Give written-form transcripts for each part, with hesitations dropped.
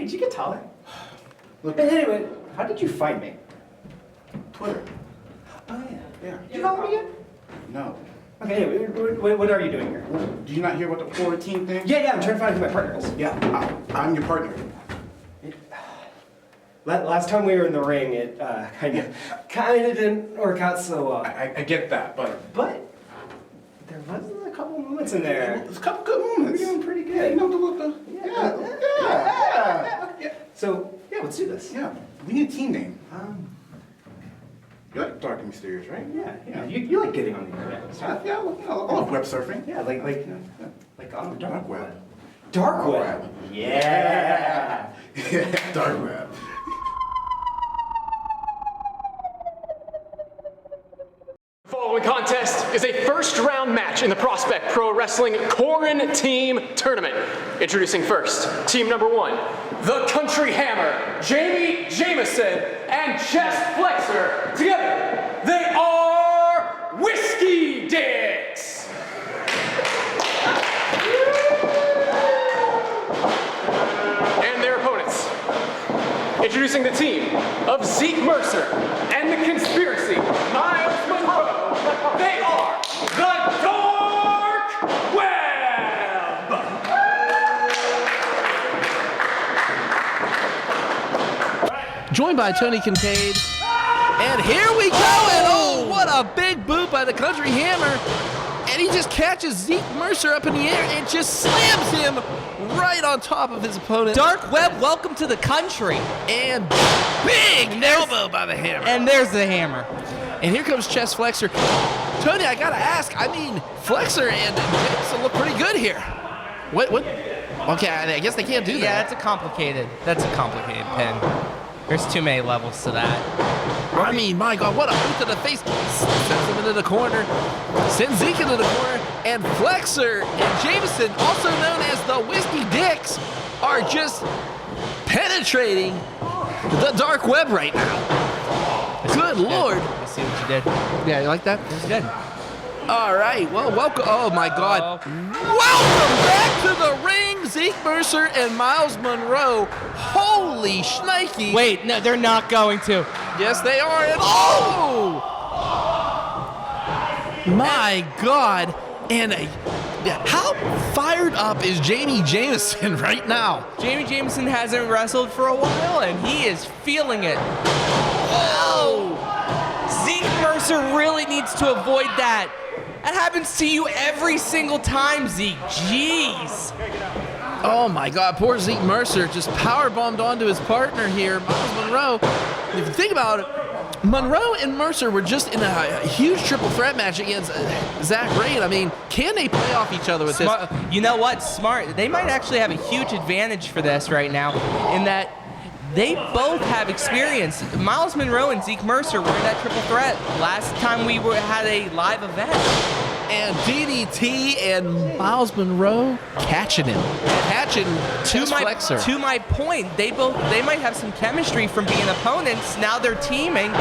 did you get taller? Look. Anyway, how did you find me? Twitter. Oh, yeah. Yeah. Did you follow me yet? No. Okay, anyway, what are you doing here? Do you not hear about the Quaranteam thing? Yeah, I'm trying to find who my partner is. Yeah, I'm your partner. Last time we were in the ring, it kind of didn't work out so well. I get that, but there was a couple moments in there. there's a couple good moments. We're doing pretty good. Yeah, you know the yeah. So, yeah, let's do this. Yeah, we need a team name. You like dark and mysterious, right? Yeah. You like getting on the internet. Yeah, I love web surfing. Yeah, like on the Dark web. Dark web. Yeah. Yeah, dark web. The following contest is a first-round match in the Prospect Pro Wrestling Quaranteam Tournament. Introducing first, team number 1, the Country Hammer, Jami, Jameson, and Chest Flexor. Together, they are Whiskey Dicks. And their opponents. Introducing the team of Zeke Mercer and the Conspiracy, Miles Monroe. They are the Dark Web! Joined by Tony Kincaid. And here we go! And oh, what a big boot by the Country Hammer. And he just catches Zeke Mercer up in the air and just slams him right on top of his opponent. Dark Web, welcome to the country. And big elbow by the Hammer. And there's the hammer. And here comes Chest Flexor. Tony, I gotta ask, I mean, Flexor and Jameson look pretty good here. What? Okay, I guess they can't do that. Yeah, that's a complicated pin. There's too many levels to that. I mean, my God, what a boot to the face. Sends him into the corner. Sends Zeke into the corner. And Flexor and Jameson, also known as the Whiskey Dicks, are just penetrating the dark web right now. Good Lord. I see what you did. Yeah, you like that? It was good. All right, well, welcome. Oh, my God. Welcome back to the ring, Zeke Mercer and Miles Monroe. Holy shnikey. Wait, no, they're not going to. Yes, they are. And oh! My God. And how fired up is Jami Jameson right now? Jami Jameson hasn't wrestled for a while, and he is feeling it. Oh! Zeke Mercer really needs to avoid that. That happens to you every single time, Zeke. Jeez. Oh my God, poor Zeke Mercer just powerbombed onto his partner here, Miles Monroe. And if you think about it, Monroe and Mercer were just in a huge triple threat match against Zach Rain. I mean, can they play off each other with this? You know what? Smart. They might actually have a huge advantage for this right now in that they both have experience. Miles Monroe and Zeke Mercer were in that triple threat last time we had a live event. And DDT and Miles Monroe catching him. Catching Chest Flexor. To my point, they might have some chemistry from being opponents. Now they're teaming.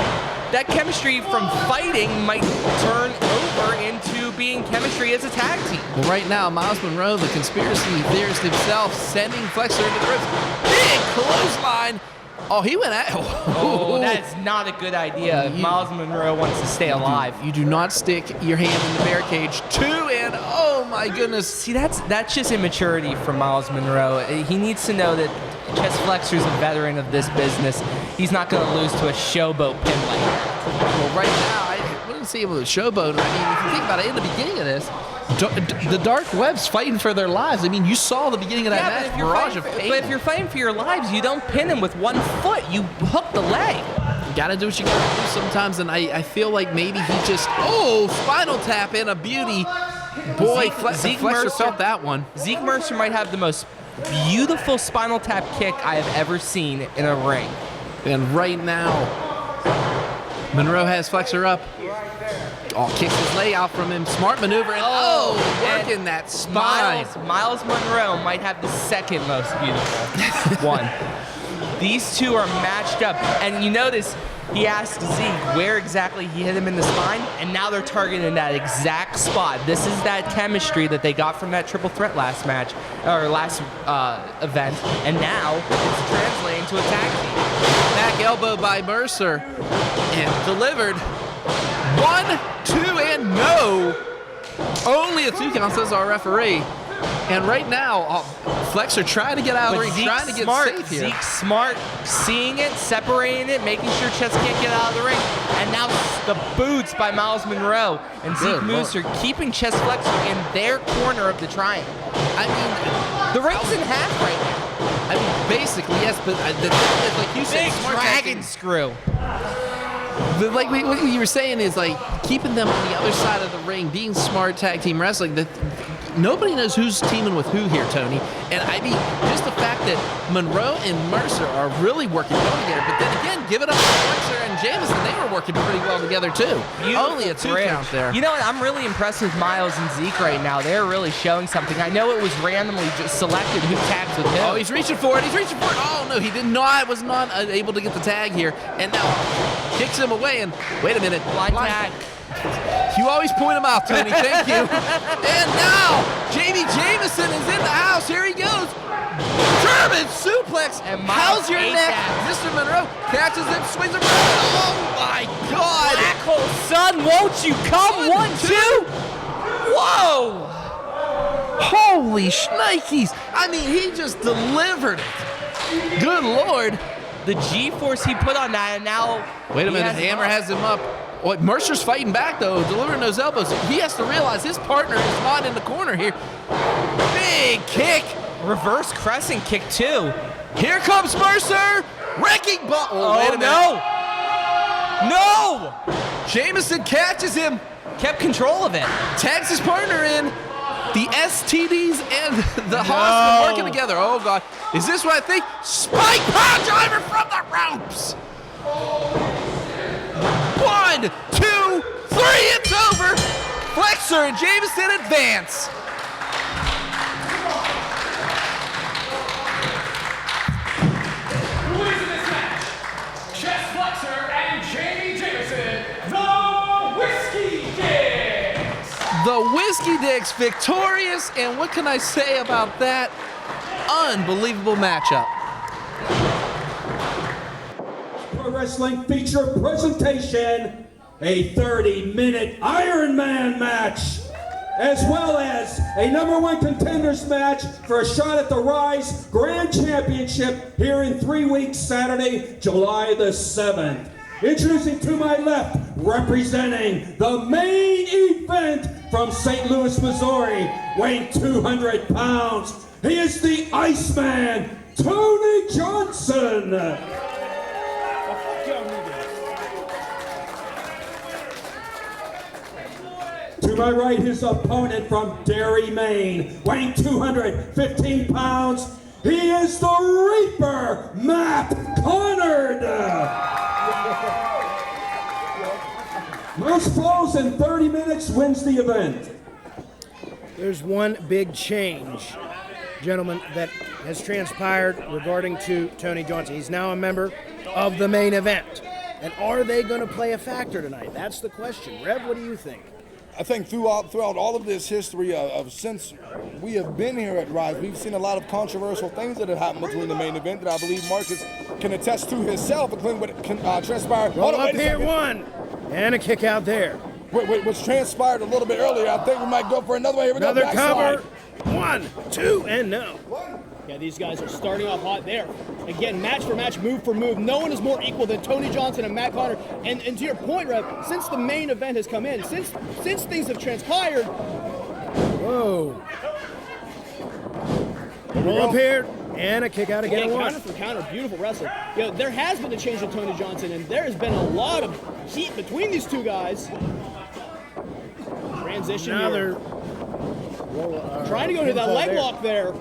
That chemistry from fighting might turn over into being chemistry as a tag team. Well, right now, Miles Monroe, the conspiracy theorist himself, sending Flexor into the ropes. Big clothesline. Oh, he went out. Oh, that's not a good idea if Miles Monroe wants to stay alive. You do not stick your hand in the bear cage. 2 and oh my goodness. See, that's just immaturity from Miles Monroe. He needs to know that Chest Flexor's a veteran of this business. He's not going to lose to a showboat pin like that. Well, right now, I wouldn't say it was a showboat. I mean, if you think about it, in the beginning of this, the Dark Web's fighting for their lives. I mean, you saw the beginning of that match, but if you're fighting for your lives, you don't pin him with 1 foot. You hook the leg. You gotta do what you gotta do sometimes, and I feel like maybe he just, spinal tap in a beauty. Boy, Zeke Mercer felt that one. Zeke Mercer might have the most beautiful spinal tap kick I have ever seen in a ring. And right now, Monroe has Flexor up. Oh, kicks his leg out from him. Smart maneuver. And working that spine. Miles Monroe might have the second most beautiful one. These two are matched up. And you notice he asked Zeke where exactly he hit him in the spine, and now they're targeting that exact spot. This is that chemistry that they got from that triple threat last match, or last event, and now it's translating to a tag team. Back elbow by Mercer, and delivered. 1, 2, and no. Only a 2 count, says our referee. And right now, Flexor trying to get out of the ring, trying to get safe here. Zeke's smart, seeing it, separating it, making sure Chess can't get out of the ring. And now the boots by Miles Monroe. And Zeke Mercer keeping Chess Flexor in their corner of the triangle. I mean, the ring's in half right now. I mean, basically, yes, but the thing is, like you said, Big smart dragon screw. Like what you were saying is like keeping them on the other side of the ring, being smart tag team wrestling. That nobody knows who's teaming with who here, Tony. And I mean, just the fact that Monroe and Mercer are really working well together. But then again, give it up to Mercer and Jameson. They were working pretty well together too. Only a 2 count there. You know what? I'm really impressed with Miles and Zeke right now. They're really showing something. I know it was randomly just selected who tags with him. Oh, he's reaching for it. He's reaching for it. Oh no, he did not. Was not able to get the tag here. And now kicks him away. And wait a minute, Blind tag. You always point him out, Tony. Thank you. And now, Jameson is in the house. Here he goes. German suplex. And how's your ate neck? that. Mr. Monroe catches him, swings him. Oh my God. Black hole, son, won't you come? 1, 2. Whoa. Holy shnikes. I mean, he just delivered it. Good Lord. The G-force he put on that, and now... Wait a minute, Hammer has him up. What, Mercer's fighting back, though, delivering those elbows. He has to realize his partner is not in the corner here. Big kick. Reverse crescent kick, too. Here comes Mercer. Wrecking ball. Oh, wait a minute. No! Jameson catches him. Kept control of it. Tags his partner in. The STDs and the hospital working together. Oh, God. Is this what I think? Spike power driver from the ropes. 1, 2, 3. It's over. Flexor and Jameson advance. Losing this match, Chess Flexor and Jameson, the Whiskey Dicks. The Whiskey Dicks victorious, and what can I say about that? Unbelievable matchup. Pro Wrestling feature presentation, a 30-minute Ironman match, as well as a #1 contenders match for a shot at the Ryse Grand Championship here in 3 weeks, Saturday, July the 7th. Introducing to my left, representing the main event from St. Louis, Missouri, weighing 200 pounds. He is the Iceman, Tony Johnson. To my right, his opponent from Derry, Maine, weighing 215 pounds. He is the Reaper, Matt Conard. Most flows in 30 minutes wins the event. There's one big change, gentlemen, that has transpired regarding to Tony Johnson. He's now a member of the main event. And are they going to play a factor tonight? That's the question. Rev, what do you think? I think throughout all of this history of since we have been here at Ryse, we've seen a lot of controversial things that have happened between the main event that I believe Marcus can attest to himself, including what transpired. Roll up here, 1, and a kick out there. Which transpired a little bit earlier. I think we might go for another one. Here we Another go. Backslide. cover. 1, 2, and no. Yeah, these guys are starting off hot there. Again, match for match, move for move. No one is more equal than Tony Johnson and Matt Conard. And to your point, Rev, since the main event has come in, since things have transpired. Whoa. Roll up here, and a kick out again. Yeah, counter for counter, beautiful wrestling. You know, there has been a change in Tony Johnson, and there has been a lot of heat between these two guys. Transition Now here. they're Trying to go to that leg lock there.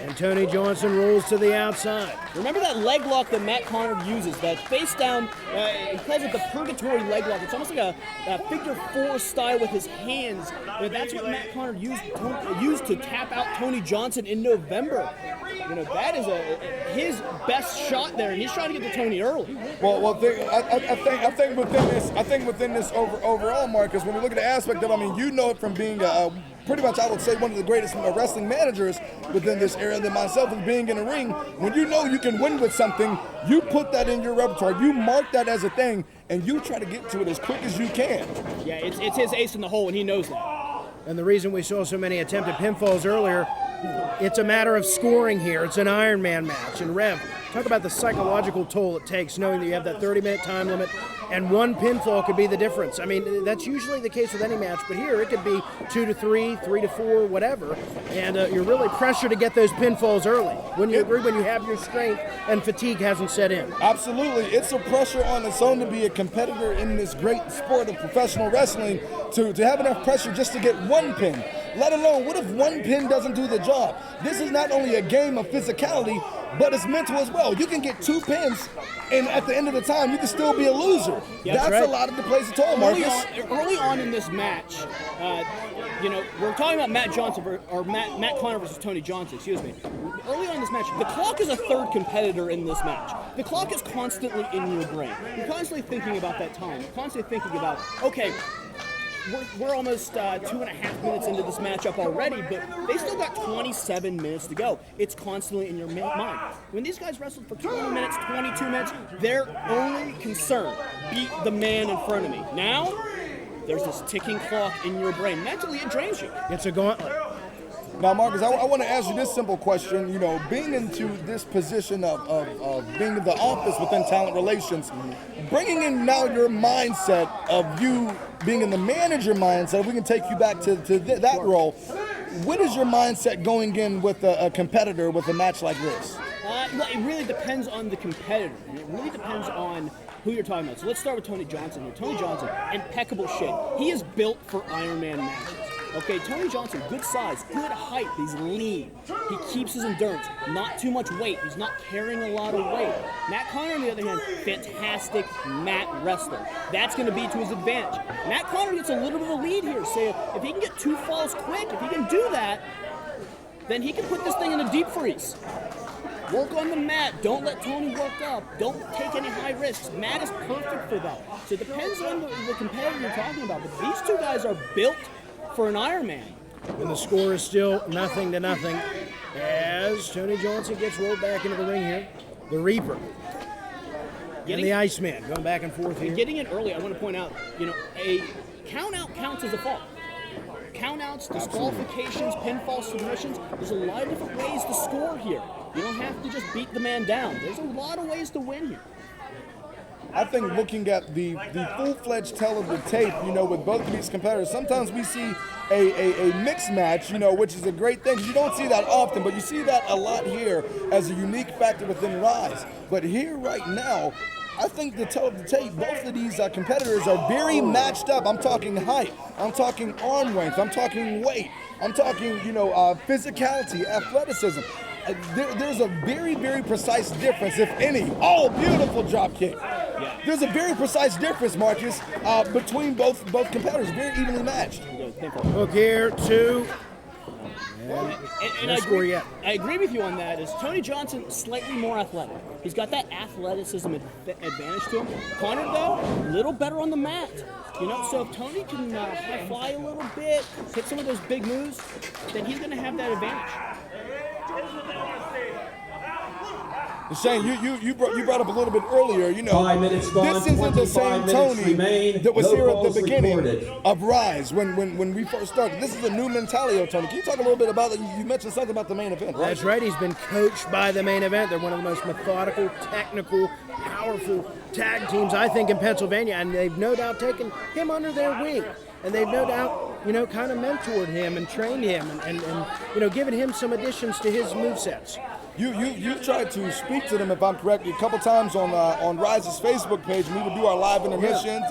And Tony Johnson rolls to the outside. Remember that leg lock that Matt Conard uses, that face down, he calls it the purgatory leg lock. It's almost like a figure 4 style with his hands. That's what Matt Conard used to tap out Tony Johnson in November. that is his best shot there, and he's trying to get to Tony early. Well, I think within this overall, Marcus, when we look at the aspect of, I mean, you know it from being pretty much, I would say, one of the greatest wrestling managers within this era than myself, and being in the ring. When you know you can win with something, you put that in your repertoire, you mark that as a thing, and you try to get to it as quick as you can. Yeah, it's his ace in the hole, and he knows that. And the reason we saw so many attempted pinfalls earlier, it's a matter of scoring here. It's an Ironman match. And Rev, talk about the psychological toll it takes knowing that you have that 30-minute time limit, and one pinfall could be the difference. I mean, that's usually the case with any match, but here it could be 2 to 3, 3 to 4, whatever. And you're really pressured to get those pinfalls early. When you agree, when you have your strength and fatigue hasn't set in. Absolutely. It's a pressure on its own to be a competitor in this great sport of professional wrestling, to have enough pressure just to get one pin. Let alone, what if one pin doesn't do the job? This is not only a game of physicality, but it's mental as well. You can get 2 pins, and at the end of the time, you can still be a loser. Yeah, that's right. A lot of the plays at all, Marcus. Early on in this match, we're talking about Matt Conard versus Tony Johnson, excuse me. Early on in this match, the clock is a third competitor in this match. The clock is constantly in your brain. You're constantly thinking about that time. You're constantly thinking about, okay, we're almost 2.5 minutes into this matchup already, but they still got 27 minutes to go. It's constantly in your mind. When these guys wrestled for 20 minutes, 22 minutes, their only concern, beat the man in front of me. Now, there's this ticking clock in your brain. Mentally, it drains you. It's a gauntlet. Now, Marcus, I want to ask you this simple question. Being into this position of being in the office within talent relations, bringing in now your mindset of you being in the manager mindset, if we can take you back to that role, what is your mindset going in with a competitor with a match like this? It really depends on the competitor. It really depends on who you're talking about. So let's start with Tony Johnson here. Tony Johnson, impeccable shape. He is built for Ironman matches. Okay, Tony Johnson, good size, good height, he's lean. He keeps his endurance, not too much weight. He's not carrying a lot of weight. Matt Conard, on the other hand, fantastic mat wrestler. That's going to be to his advantage. Matt Conard gets a little bit of a lead here. So if he can get 2 falls quick, if he can do that, then he can put this thing in a deep freeze. Work on the mat. Don't let Tony work up. Don't take any high risks. Matt is perfect for that. So it depends on the competitor you're talking about. But these 2 guys are built for an Ironman. And the score is still 0-0 as Tony Johnson gets rolled back into the ring here. The Reaper and the Iceman going back and forth here. Getting in early, I want to point out, a count out counts as a fault. Countouts, disqualifications, pinfall submissions. There's a lot of different ways to score here. You don't have to just beat the man down. There's a lot of ways to win here. I think looking at the full-fledged tell of the tape, with both of these competitors, sometimes we see a mixed match, which is a great thing. You don't see that often, but you see that a lot here as a unique factor within Ryse. But here right now, I think the tell of the tape, both of these competitors are very matched up. I'm talking height, I'm talking arm length, I'm talking weight, I'm talking, physicality, athleticism. There's a very, very precise difference, if any. Oh, beautiful drop kick. Yeah. There's a very precise difference, Marcus, between both competitors, very evenly matched. Hook here, 2. And I agree with you on that. Is Tony Johnson slightly more athletic? He's got that athleticism advantage to him. Conard, though, a little better on the mat. So if Tony can high fly a little bit, hit some of those big moves, then he's going to have that advantage. Shane, you brought up a little bit earlier, 5 minutes gone, this isn't the same Tony remain, that was no here at the calls beginning recorded. of Ryse when we first started. This is a new mentality of Tony. Can you talk a little bit about it? You mentioned something about the main event, right? That's right. He's been coached by the main event. They're one of the most methodical, technical, powerful tag teams, I think, in Pennsylvania, and they've no doubt taken him under their wing. And they've no doubt, kind of mentored him and trained him and given him some additions to his movesets. You tried to speak to them, if I'm correct, a couple times on Ryse's Facebook page, and we would do our live intermissions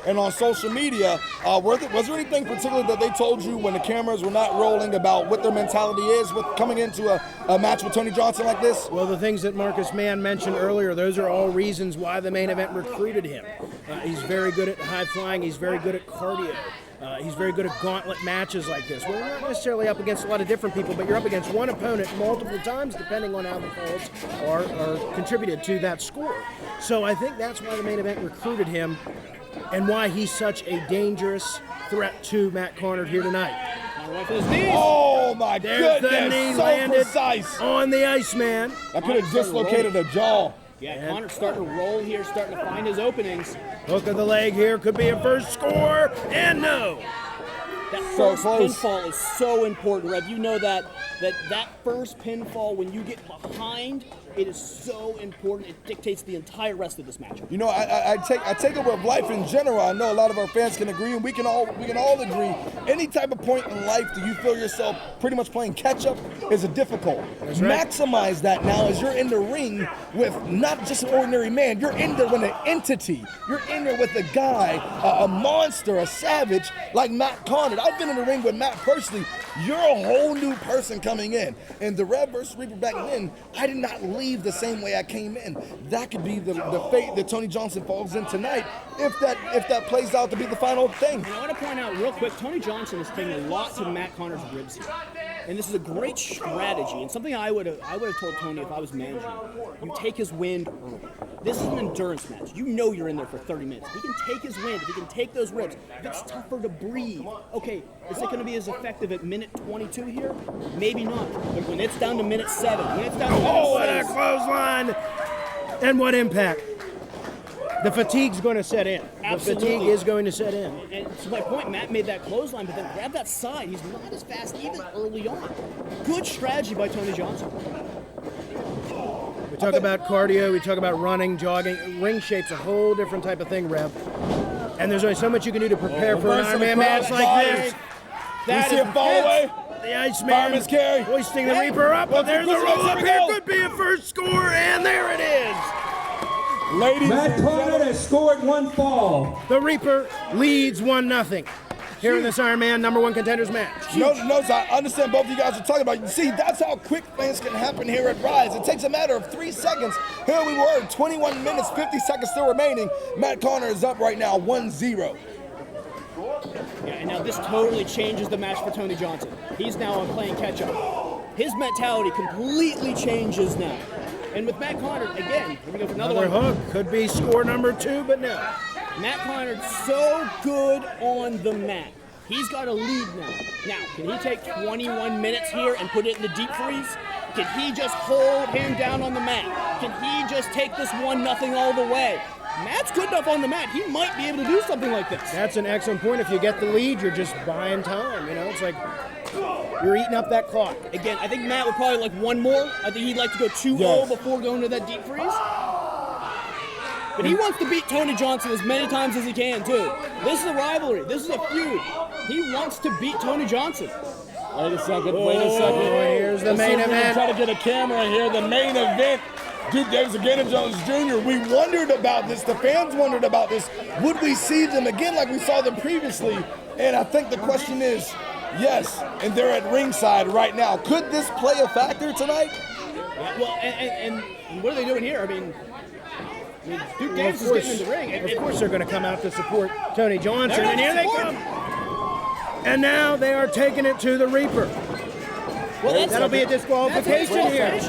and on social media. Was there anything particular that they told you when the cameras were not rolling about what their mentality is with coming into a match with Tony Johnson like this? Well, the things that Marcus Mann mentioned earlier, those are all reasons why the main event recruited him. He's very good at high flying. He's very good at cardio. He's very good at gauntlet matches like this, where you're not necessarily up against a lot of different people, but you're up against one opponent multiple times, depending on how the falls are contributed to that score. So I think that's why the main event recruited him, and why he's such a dangerous threat to Matt Conard here tonight. Oh my There's goodness, the knee so landed precise. on the Iceman. That could have dislocated a jaw. Yeah, Conard's starting to roll here, starting to find his openings. Hook of the leg here, could be a first score, and no. That So first close. pinfall is so important, Rev. You know that first pinfall, when you get behind, it is so important. It dictates the entire rest of this matchup. You know, I take it with life in general. I know a lot of our fans can agree, and we can all agree. Any type of point in life that you feel yourself pretty much playing catch up is a difficult. That's right. Maximize that now as you're in the ring with not just an ordinary man. You're in there with an entity. You're in there with a guy, a monster, a savage like Matt Conard. I've been in the ring with Matt personally. You're a whole new person coming in. And the Rev versus Reaper back then, I did not leave the same way I came in. That could be the fate that Tony Johnson falls in tonight if that plays out to be the final thing. And I want to point out real quick, Tony Johnson is taking a lot to Matt Conard's ribs here. And this is a great strategy, and something I would have told Tony if I was managing. You take his wind early. This is an endurance match. You know you're in there for 30 minutes. If he can take his wind, if he can take those ribs, if it's tougher to breathe. Okay, is it going to be as effective at minute 22 here? Maybe not. But when it's down to minute 7, when it's down to What minute a 6, clothesline! And what impact? The fatigue's going to set in. Absolutely. The fatigue is going to set in. and to my point, Matt made that clothesline, but then grab that side. He's not as fast even early on. Good strategy by Tony Johnson. We talk about cardio, we talk about running, jogging. Ring shape's a whole different type of thing, Rev. And there's only so much you can do to prepare for an Ironman match like this. You see him fall away? The Iceman Fireman's carry. hoisting the Reaper up, but there's a roll up here. Could be a first score, and there it is. Ladies Matt and Conard gentlemen, has scored one fall. The Reaper leads 1-0 here in this Ironman #1 contenders match. Notice I understand both of you guys are talking about. You see, that's how quick things can happen here at Ryse. It takes a matter of 3 seconds. Here we were, 21 minutes, 50 seconds still remaining. Matt Conard is up right now, 1-0. Yeah, and now this totally changes the match for Tony Johnson. He's now playing catch-up. His mentality completely changes now. And with Matt Conard, again, here we go for another one. hook. Could be score #2, but no. Matt Conard's so good on the mat. He's got a lead now. Now, can he take 21 minutes here and put it in the deep freeze? Can he just hold him down on the mat? Can he just take this 1-0 all the way? Matt's good enough on the mat. He might be able to do something like this. That's an excellent point. If you get the lead, you're just buying time. You know, it's like you're eating up that clock. Again, I think Matt would probably like one more. I think he'd like to go 2-0 Yes. before going to that deep freeze. But he wants to beat Tony Johnson as many times as he can, too. This is a rivalry. This is a feud. He wants to beat Tony Johnson. Wait a second, wait a second. Here's the main event. Try to get a camera here. The main event. Duke Davis again and Jones Jr. We wondered about this. The fans wondered about this. Would we see them again like we saw them previously? And I think the question is, yes. And they're at ringside right now. Could this play a factor tonight? Yeah, well, and what are they doing here? I mean Duke Davis is getting in the ring. Of course they're going to come out to support Tony Johnson. They're And here they support. come. And now they are taking it to the Reaper. Well, That'll be a disqualification here.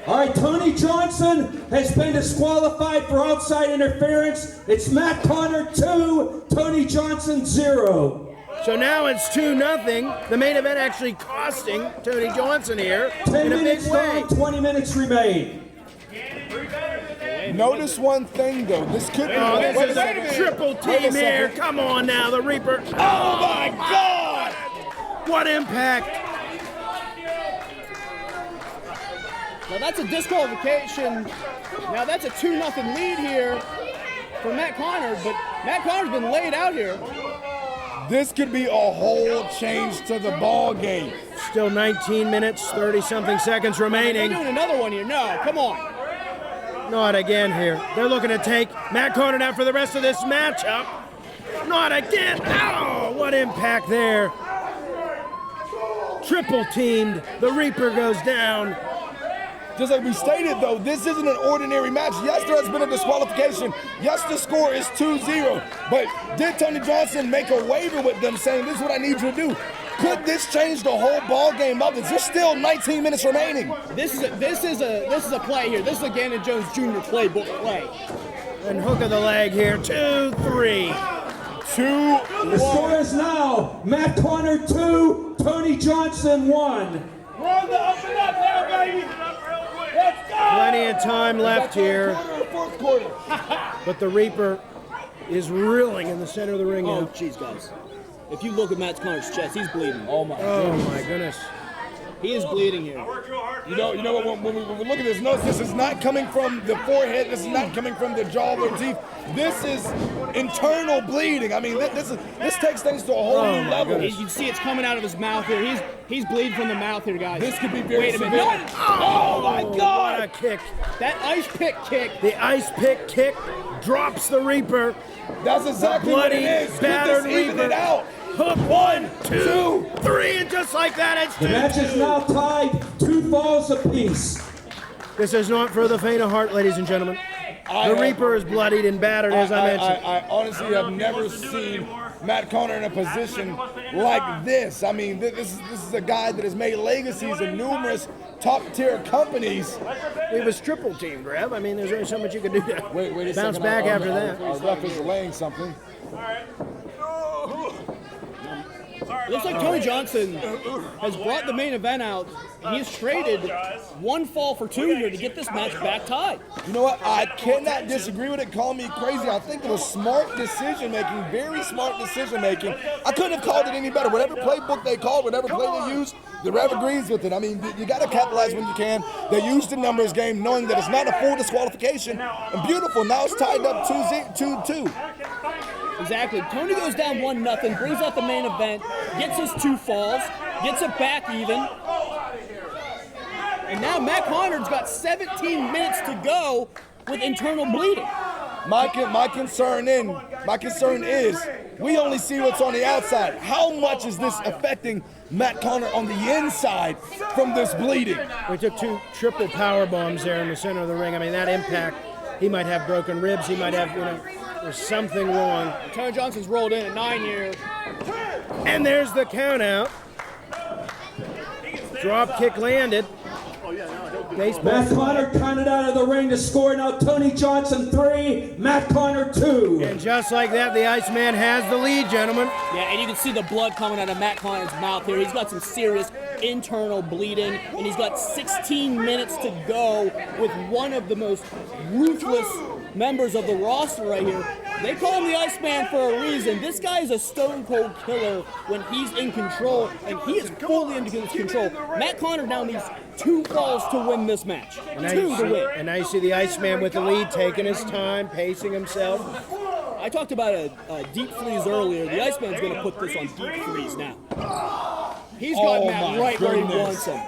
All right, Tony Johnson has been disqualified for outside interference. It's Matt Conard 2, Tony Johnson 0. So now it's 2-0. The main event actually costing Tony Johnson here 10 in a big minutes way. gone, 20 minutes remain. Notice one thing though. This could be. Oh, this wait a is second. a triple Wait a team here. second. Come on now, the Reaper. Oh my God! What impact. Now that's a disqualification. Now that's a 2-0 lead here for Matt Conard, but Matt Conard's been laid out here. This could be a whole change to the ball game. Still 19 minutes, 30-something seconds They're remaining. doing another one here. No, come on. Not again here. They're looking to take Matt Conard out for the rest of this matchup. Not again. Oh, what impact there. Triple teamed. The Reaper goes down. just like we stated, though, this isn't an ordinary match. Yes, there has been a disqualification. Yes, the score is 2-0. But did Tony Johnson make a waiver with them saying, this is what I need you to do? Could this change the whole ball game up? There's still 19 minutes remaining. This is a play here. This is a Gannon Jones Jr. playbook play. And hook of the leg here, 2-3. 2-1. The score is now Matt Conard 2, Tony Johnson 1. We're on the up and up now, baby. Let's go. Plenty of time left here, Fourth quarter. but the Reaper is reeling in the center of the ring Oh, now. jeez, guys. If you look at Matt Conard's chest, he's bleeding. Oh my Goodness. He is bleeding here. You know what? When we look at this, notice this is not coming from the forehead. This is not coming from the jaw or teeth. This is internal bleeding. I mean, this takes things to a whole new level. You can see it's coming out of his mouth here. He's bleeding from the mouth here, guys. This could be very Wait a minute. severe. Oh my What a God! kick. That ice pick kick. The ice pick kick drops the Reaper. That's exactly what it Bloody, is. Could battered this even Reaper. it out? Hook, 1, 2, 3, and just like that, it's The match is now tied 2 falls apiece. This is not for the faint of heart, ladies and gentlemen. The Reaper is bloodied and battered, as I mentioned. I honestly have never seen Matt Conard in a position like this. I mean, this is a guy that has made legacies in numerous top-tier companies. He was triple teamed, Rev. I mean, there's only so much you can do to Wait a bounce second. back after that. Our ref is delaying something. It looks like Tony Johnson has brought the main event out. He's traded 1 fall for 2 here to get this match back tied. You know what? I cannot disagree with it. Call me crazy. I think it was smart decision-making, very smart decision-making. I couldn't have called it any better. Whatever playbook they called, whatever play they used, the ref agrees with it. I mean, you got to capitalize when you can. They used the numbers game knowing that it's not a full disqualification. And beautiful. Now it's tied up 2-2. Exactly. Tony goes down 1-0, brings out the main event, gets his 2 falls, gets it back even. And now Matt Conard's got 17 minutes to go with internal bleeding. My concern is we only see what's on the outside. How much is this affecting Matt Conard on the inside from this bleeding? We took 2 triple power bombs there in the center of the ring. I mean, that impact, he might have broken ribs. He might have, there's something wrong. Tony Johnson's rolled in at 9 here. And there's the count out. Drop kick landed. Baseball. Matt Conard counted out of the ring to score now Tony Johnson 3, Matt Conard 2. And just like that, the Iceman has the lead, gentlemen. Yeah, and you can see the blood coming out of Matt Conard's mouth here. He's got some serious internal bleeding, and he's got 16 minutes to go with one of the most ruthless members of the roster right here. They call him the Iceman for a reason. This guy is a stone-cold killer when he's in control, and he is fully in control. Matt Conard now needs 2 falls to win this match. 2 to win. And now you see the Iceman with the lead, taking his time, pacing himself. I talked about a deep freeze earlier. The Iceman's going to put this on deep freeze now. He's got Matt right where he wants him.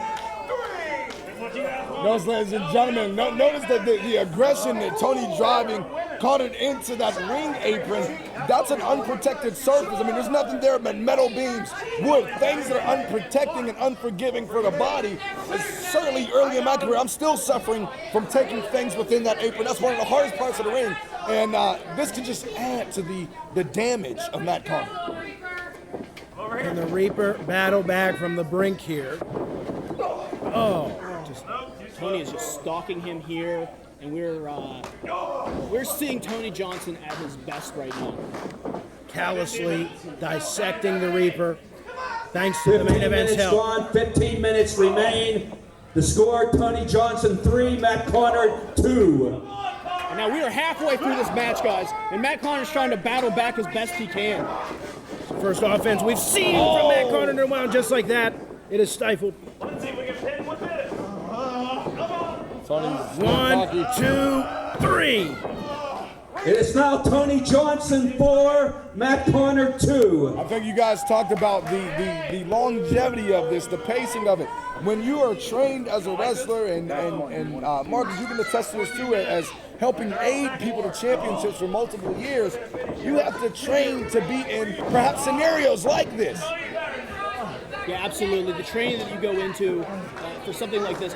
Notice, ladies and gentlemen, notice that the aggression that Tony driving Conard into that ring apron, that's an unprotected surface. I mean, there's nothing there but metal beams, wood, things that are unprotecting and unforgiving for the body. It's certainly early in my career, I'm still suffering from taking things within that apron. That's one of the hardest parts of the ring. And this can just add to the damage of Matt Conard. And the Reaper battle back from the brink here. Tony is just stalking him here, and we're seeing Tony Johnson at his best right now. Callously dissecting the Reaper. Thanks to the 15 main event's minutes help. gone, 15 minutes remain. The score, Tony Johnson 3, Matt Conard 2. And now we are halfway through this match, guys, and Matt Conard's trying to battle back as best he can. First offense we've seen from Matt Conard in a while, just like that. It is stifled. Tony's 1, 2, 3. It is now Tony Johnson 4, Matt Conard 2. I think you guys talked about the longevity of this, the pacing of it. When you are trained as a wrestler, and Marcus, you can attest to this too, as helping aid people to championships for multiple years, you have to train to be in perhaps scenarios like this. Yeah, absolutely. The training that you go into for something like this,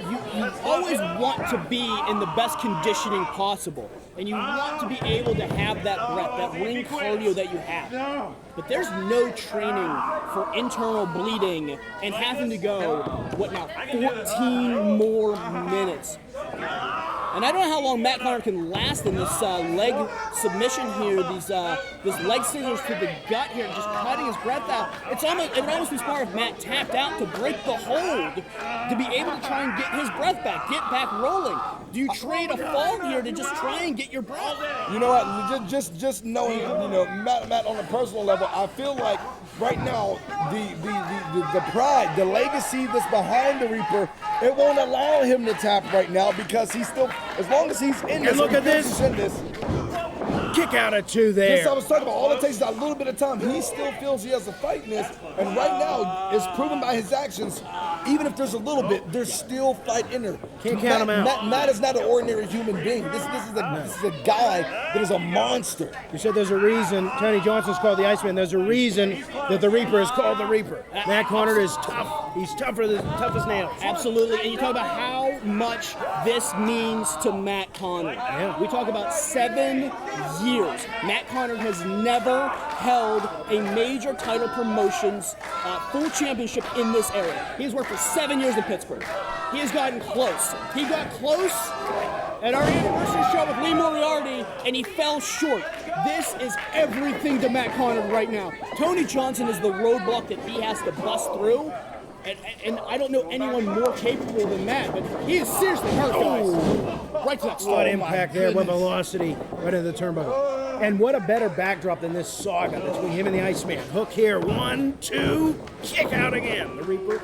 you always want to be in the best conditioning possible. And you want to be able to have that breath, that ring cardio that you have. But there's no training for internal bleeding and having to go, 14 more minutes. And I don't know how long Matt Conard can last in this leg submission here, these leg scissors to the gut here, just cutting his breath out. It would almost be smart if Matt tapped out to break the hold to be able to try and get his breath back, get back rolling. Do you trade a fall here to just try and get your breath? You know what? Just knowing, Matt on a personal level, I feel like right now the pride, the legacy that's behind the Reaper, it won't allow him to tap right now because he's still, as long as he's in this, and look at this. Kick out at 2 there. Yes, I was talking about all it takes is a little bit of time. He still feels he has the fight in this, and right now it's proven by his actions. Even if there's a little bit, there's still fight in there. Can't count him out. Matt is not an ordinary human being. This is a guy that is a monster. You said there's a reason Tony Johnson's called the Iceman. There's a reason that the Reaper is called the Reaper. Matt Conard is tough. He's tough as nails. Absolutely. And you talk about how much this means to Matt Conard. Yeah. We talk about 7 years. Matt Conard has never held a major title promotions full championship in this area. He has worked for 7 years in Pittsburgh. He has gotten close. He got close at our anniversary show with Lee Moriarty, and he fell short. This is everything to Matt Conard right now. Tony Johnson is the roadblock that he has to bust through, and I don't know anyone more capable than Matt, but he is seriously hurt, guys. Right to that start. What impact there, what velocity right into the turnbuckle. And what a better backdrop than this saga between him and the Iceman. Hook here, 1, 2, kick out again. The Reaper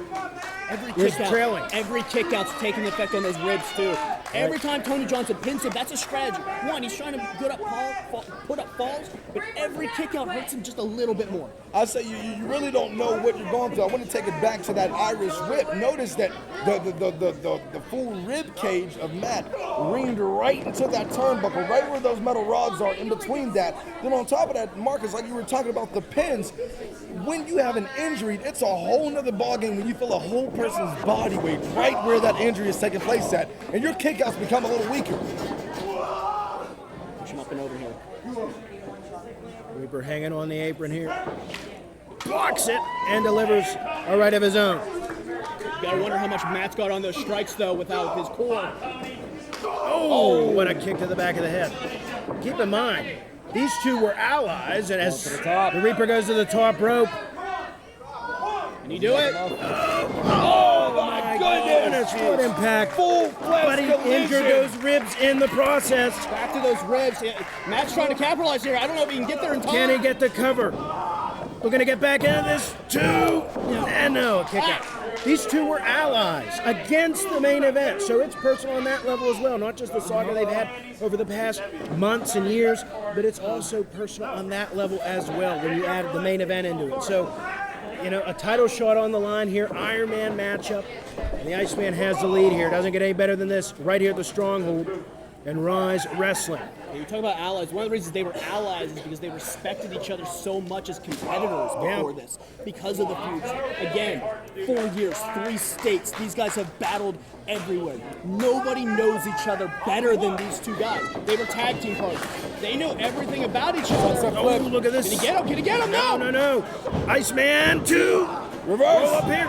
is trailing. Every kick out's taking effect on those ribs too. Every time Tony Johnson pins him, that's a strategy. One, he's trying to put up falls, but every kick out hurts him just a little bit more. I say you really don't know what you're going through. I want to take it back to that Irish whip. Notice that the full rib cage of Matt ringed right into that turnbuckle, right where those metal rods are in between that. Then on top of that, Marcus, like you were talking about the pins, when you have an injury, it's a whole nother ballgame when you feel a whole person's body weight right where that injury is taking place at, and your kickouts become a little weaker. Push him up and over here. Reaper hanging on the apron here. Blocks it and delivers a right of his own. Gotta wonder how much Matt's got on those strikes though without his core. Oh, what a kick to the back of the head. Keep in mind, these two were allies, and as the Reaper goes to the top rope. Can you do it? Oh my goodness! What impact. But he injured those ribs in the process. Back to those ribs. Matt's trying to capitalize here. I don't know if he can get there in time. Can he get the cover? We're going to get back into this. 2. And no, a kick out. These two were allies against the main event, so it's personal on that level as well. Not just the saga they've had over the past months and years, but it's also personal on that level as well when you add the main event into it. So, a title shot on the line here, Ironman matchup, and the Iceman has the lead here. Doesn't get any better than this right here at the Stronghold and Ryse Wrestling. You talk about allies. One of the reasons they were allies is because they respected each other so much as competitors before this, because of the feuds. Again, 4 years, 3 states. These guys have battled everywhere. Nobody knows each other better than these two guys. They were tag team partners. They know everything about each other. Oh, look at this. Can he get him? Can he get him? No! No. Iceman 2. Reverse. Roll up here,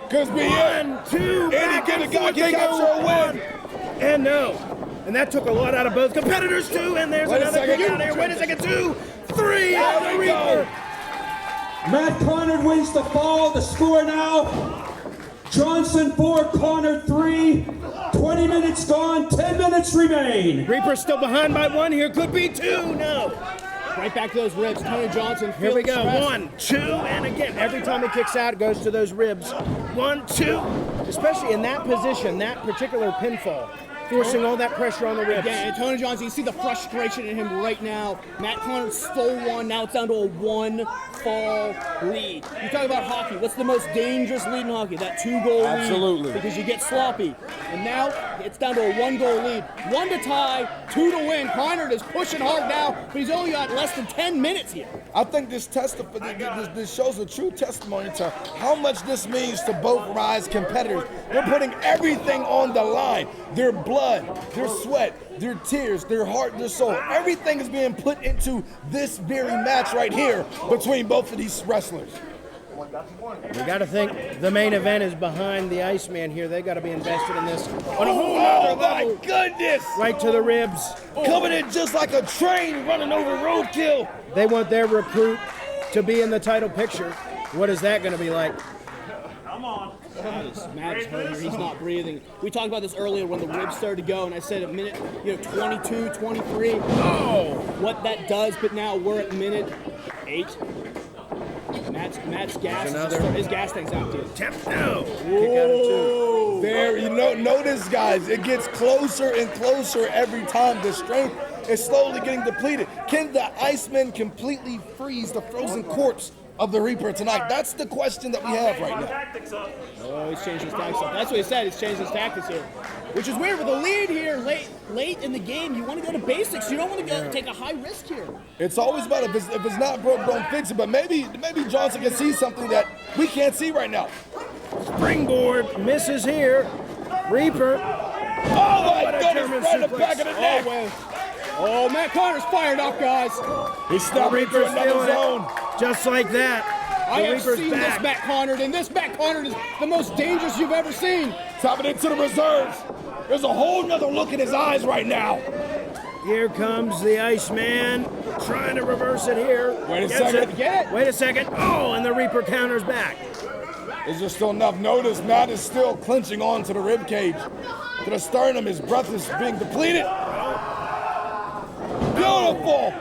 2. Goes beyond 1, 2. Back and forth. They capture a win. And no. And that took a lot out of both competitors, too. And there's another kick out here. Wait a second. 2, 3. And the Reaper. Matt Conard wins the fall. The score now, Johnson 4, Conard 3. 20 minutes gone, 10 minutes remain. Reaper still behind by 1 here. Could be 2. No. Right back to those ribs. Tony Johnson. Here we go. 1, 2, and again, every time he kicks out, it goes to those ribs. 1, 2. Especially in that position, that particular pinfall. forcing all that pressure on the ribs. Again, and Tony Johnson, you see the frustration in him right now. Matt Conard stole one. Now it's down to a one-fall lead. You talk about hockey. What's the most dangerous lead in hockey? That 2-goal lead. Absolutely. Because you get sloppy. And now it's down to a 1-goal lead. 1 to tie, 2 to win. Conard is pushing hard now, but he's only got less than 10 minutes here. I think this shows a true testimony to how much this means to both Ryse competitors. They're putting everything on the line. Their blood, their sweat, their tears, their heart, their soul. Everything is being put into this very match right here between both of these wrestlers. We got to think the main event is behind the Iceman here. They got to be invested in this on a whole other level. My goodness! Right to the ribs. Coming in just like a train running over roadkill. They want their recruit to be in the title picture. What is that going to be like? Matt's hurt here. He's not breathing. We talked about this earlier when the ribs started to go, and I said a minute, 22, 23. Oh, what that does, but now we're at minute 8. Matt's gas. His gas tank's out, dude. Tap no. Kick out of 2. There, notice, guys, it gets closer and closer every time. The strength is slowly getting depleted. Can the Iceman completely freeze the frozen corpse of the Reaper tonight? That's the question that we have right now. Oh, he's changed his tactics. That's what he said. He's changed his tactics here, which is weird. With the lead here, late in the game, you want to go to basics. You don't want to go take a high risk here. It's always about if it's not broke, don't fix it. But maybe Johnson can see something that we can't see right now. Springboard misses here. Reaper. Oh my goodness! Right in the back of the neck. Oh, Matt Conard's fired up, guys. He's stepping into another zone. Just like that. I have seen this Matt Conard, and this Matt Conard is the most dangerous you've ever seen. Tapping into the reserves. There's a whole nother look in his eyes right now. Here comes the Iceman, trying to reverse it here. Wait a second. Get it. Wait a second. Oh, and the Reaper counters back. Is there still enough? Notice Matt is still clinching on to the rib cage. To the sternum, his breath is being depleted. Beautiful!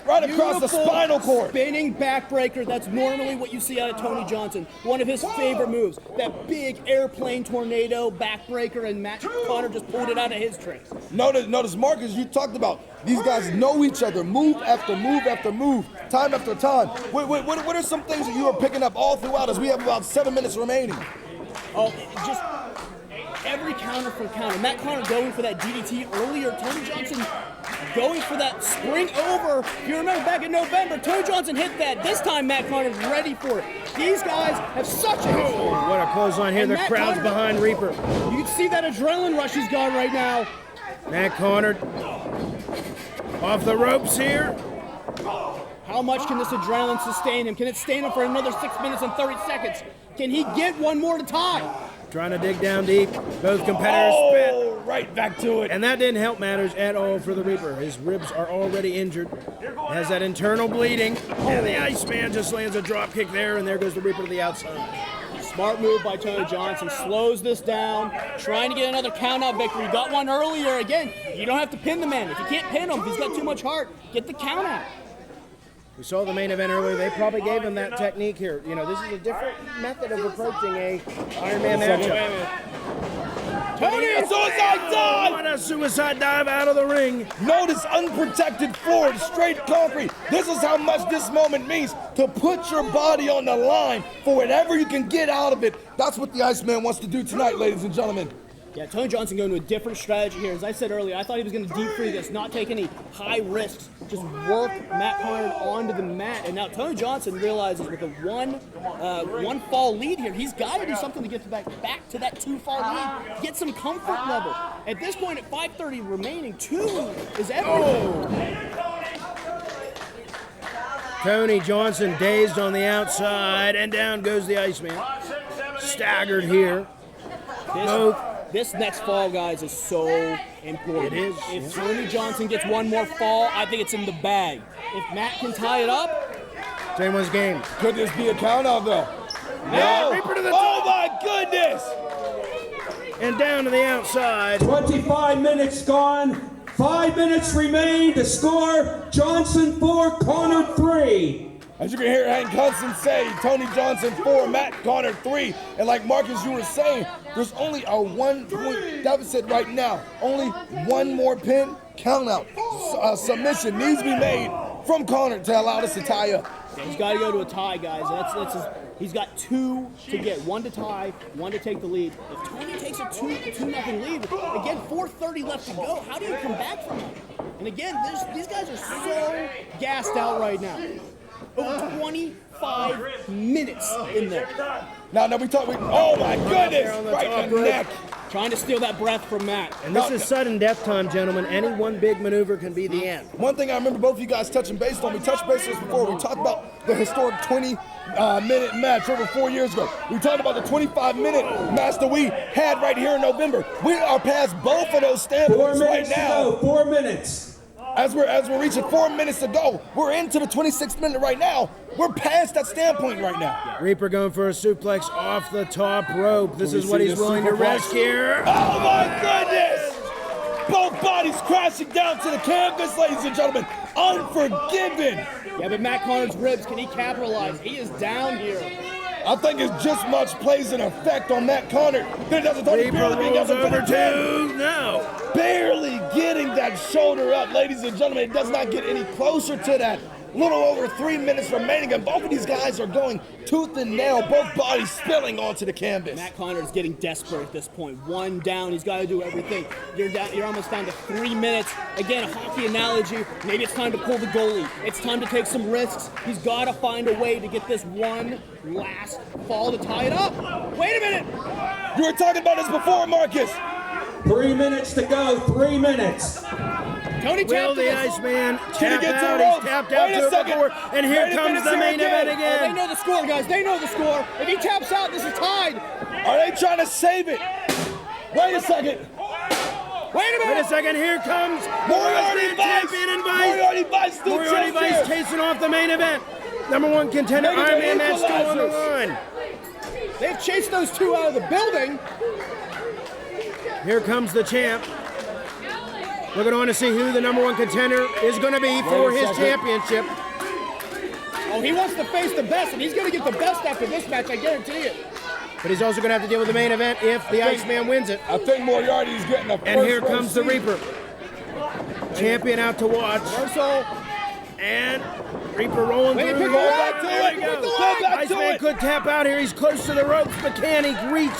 Right across the spinal cord. Spinning backbreaker. That's normally what you see out of Tony Johnson. One of his favorite moves. That big airplane tornado backbreaker, and Matt Conard just pulled it out of his tricks. Notice, Marcus, you talked about these guys know each other, move after move after move, time after time. What are some things that you are picking up all throughout as we have about 7 minutes remaining? Oh, just every counter from counter. Matt Conard going for that DDT earlier. Tony Johnson going for that spring over. If you remember back in November, Tony Johnson hit that. This time Matt Conard's ready for it. These guys have such a what a clothesline here. The crowd's behind Reaper. You can see that adrenaline rush he's got right now. Matt Conard off the ropes here. How much can this adrenaline sustain him? Can it sustain him for another 6 minutes and 30 seconds? Can he get one more to tie? Trying to dig down deep. Both competitors spit. Right back to it. And that didn't help matters at all for the Reaper. His ribs are already injured. Has that internal bleeding. And the Iceman just lands a drop kick there, and there goes the Reaper to the outside. Smart move by Tony Johnson. Slows this down. Trying to get another count-out victory. Got one earlier. Again, you don't have to pin the man. If you can't pin him, if he's got too much heart, get the count-out. We saw the main event earlier. They probably gave him that technique here. This is a different method of approaching a Ironman matchup. Tony, a suicide dive! What a suicide dive out of the ring. Notice unprotected floor, straight concrete. This is how much this moment means, to put your body on the line for whatever you can get out of it. That's what the Iceman wants to do tonight, ladies and gentlemen. Yeah, Tony Johnson going to a different strategy here. As I said earlier, I thought he was going to deep free this, not take any high risks, just work Matt Conard onto the mat. And now Tony Johnson realizes with a one fall lead here, he's got to do something to get back to that 2-fall lead, get some comfort level. At this point, at 5:30 remaining, 2 is everything. Tony Johnson dazed on the outside, and down goes the Iceman. Staggered here. This next fall, guys, is so important. It is. If Tony Johnson gets one more fall, I think it's in the bag. If Matt can tie it up, it's anyone's game. Could this be a count-out, though? No! Oh, my goodness! And down to the outside. 25 minutes gone. 5 minutes remain to score. Johnson 4, Conard 3. As you can hear Hank Hudson say, Tony Johnson 4, Matt Conard 3. And like Marcus, you were saying, there's only a 1-point deficit right now. Only one more pin, count out. Submission needs to be made from Conard to allow us to tie up. Yeah, he's got to go to a tie, guys. He's got 2 to get, 1 to tie, 1 to take the lead. If Tony takes a 2-0 lead, again, 4:30 left to go. How do you come back from that? And again, these guys are so gassed out right now. Over 25 minutes in there. Now we talk. Oh my goodness! Right in the neck. Trying to steal that breath from Matt. And this is sudden death time, gentlemen. Any one big maneuver can be the end. One thing I remember both of you guys touching base on, we touched base on this before. We talked about the historic 20-minute match over 4 years ago. We talked about the 25-minute match that we had right here in November. We are past both of those standpoints right now. 4 minutes. As we're reaching 4 minutes to go, we're into the 26th minute right now. We're past that standpoint right now. Reaper going for a suplex off the top rope. This is what he's willing to risk here. Oh my goodness! Both bodies crashing down to the canvas, ladies and gentlemen. Unforgiven. Yeah, but Matt Conard's ribs, can he capitalize? He is down here. I think it's just much plays an effect on Matt Conard. Then doesn't Tony barely being able to two. No. Barely getting that shoulder up, ladies and gentlemen. It does not get any closer to that. Little over 3 minutes remaining, and both of these guys are going tooth and nail, both bodies spilling onto the canvas. Matt Conard is getting desperate at this point. 1 down, he's got to do everything. You're almost down to 3 minutes. Again, a hockey analogy. Maybe it's time to pull the goalie. It's time to take some risks. He's got to find a way to get this one last fall to tie it up. Wait a minute. You were talking about this before, Marcus. 3 minutes to go. 3 minutes. Tony Will the Iceman tap out? He's tapped out to it before, and here comes the main event again. Oh, they know the score, guys. They know the score. If he taps out, this is tied. Are they trying to save it? Wait a second. Wait a minute. Wait a second. Here comes Moriarty champion and Vice. Moriarty Vice still Moriarty Vice chasing off the main event. #1 contender, Ironman match still on the line. They've chased those two out of the building. Here comes the champ. Looking on to see who the #1 contender is going to be for his championship. Oh, he wants to face the best, and he's going to get the best after this match, I guarantee it. But he's also going to have to deal with the main event if the Iceman wins it. I think Moriarty's getting a first And here comes the Reaper. Champion out to watch. Mercer. And Reaper rolling through. Go back to it. Go back to Iceman it. could tap out here. He's close to the ropes, but can he reach?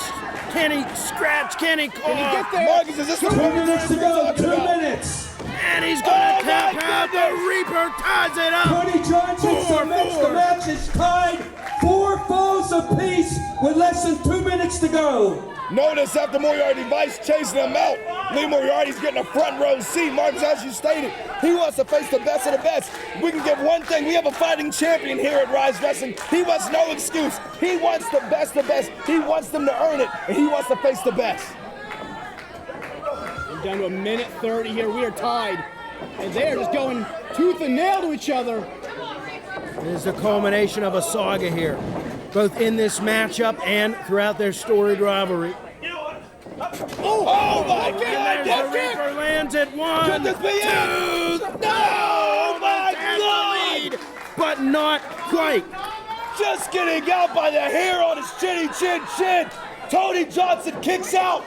Can he scratch? Can he claw? Can he get there? Marcus, is this 2 minutes to go. 2 minutes. And he's going to tap out. The Reaper ties it up. Tony Johnson submits. The match is tied 4 falls apiece with less than 2 minutes to go. Notice after Moriarty Vice chasing him out, Lee Moriarty's getting a front row seat. Marcus, as you stated, he wants to face the best of the best. We can give one thing. We have a fighting champion here at Ryse Wrestling. He wants no excuse. He wants the best of the best. He wants them to earn it, and he wants to face the best. We're down to 1:30 here. We are tied. And they are just going tooth and nail to each other. It is the culmination of a saga here, both in this matchup and throughout their storied rivalry. Oh my God! And there's the Reaper lands at 1, Could this be 2, it? no! my Has God! the lead, but not quite. Just getting out by the hair on his chinny chin. Tony Johnson kicks out.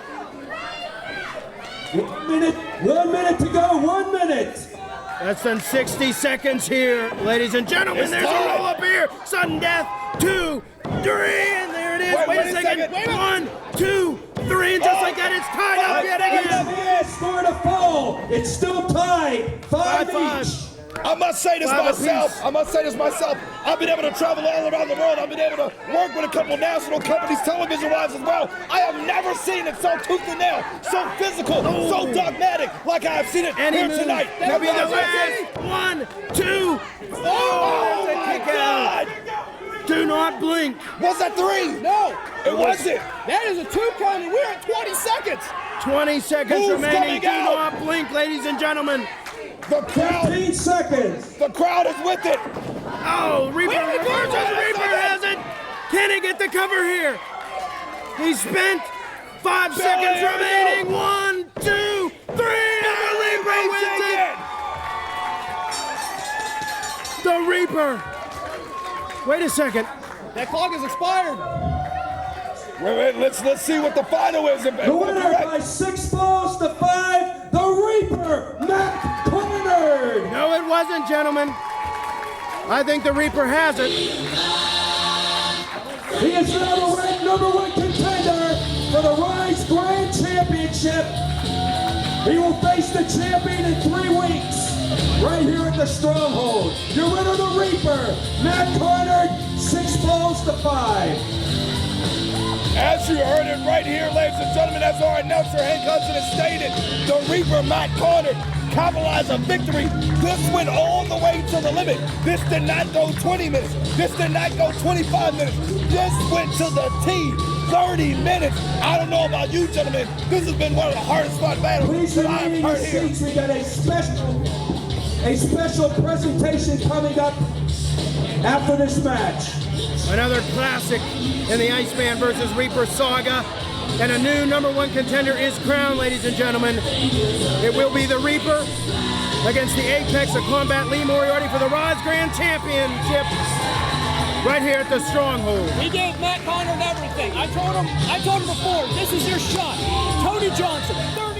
1 minute. 1 minute to go. 1 minute. Less than 60 seconds here, ladies and gentlemen. It's There's time. a roll up here. Sudden death. 2, 3, and there it is. Wait a second. 1, 2, 3, and just like that, it's tied up yet again. Yes, scored a fall. It's still tied. 5 each. I must say this 5 myself. apiece. I must say this myself. I've been able to travel all around the world. I've been able to work with a couple national companies, television-wise as well. I have never seen it so tooth and nail, so physical, so dogmatic, like I have seen it Any here move tonight. could be the last. 1, 2. Oh there's a my kick out. God! Do not blink. Was that 3? No. It wasn't. That is a 2 count, and we're at 20 seconds. 20 seconds Who's remaining. coming Do out? not blink, ladies and gentlemen. The crowd, 15 seconds. the crowd is with it. Oh, Reaper reverses. Reaper has it. Can he get the cover here? He spent 5 seconds here we remaining. 1, 2, 3, and the Reaper wins it. The Reaper Wait a second. That clock has expired. Wait, let's see what the final is. The winner by 6 falls to 5, the Reaper, Matt Conard. No, it wasn't, gentlemen. I think the Reaper has it. He is now the ranked #1 contender for the Ryse Grand Championship. He will face the champion in 3 weeks, right here at the Stronghold. Your winner, the Reaper, Matt Conard, 6 falls to 5. As you heard it right here, ladies and gentlemen, as our announcer Hank Hudson has stated, the Reaper, Matt Conard, capitalized a victory. This went all the way to the limit. This did not go 20 minutes. This did not go 25 minutes. This went to the T, 30 minutes. I don't know about you, gentlemen. This has been one of the hardest fought battles Please that I've remain in heard your here. seats. We got a special presentation coming up after this match. Another classic in the Iceman versus Reaper saga. And a new #1 contender is crowned, ladies and gentlemen. It will be the Reaper against the Apex of Combat Lee Moriarty for the Ryse Grand Championship right here at the Stronghold. We gave Matt Conard everything. I told him before, this is your shot. Tony Johnson, 30.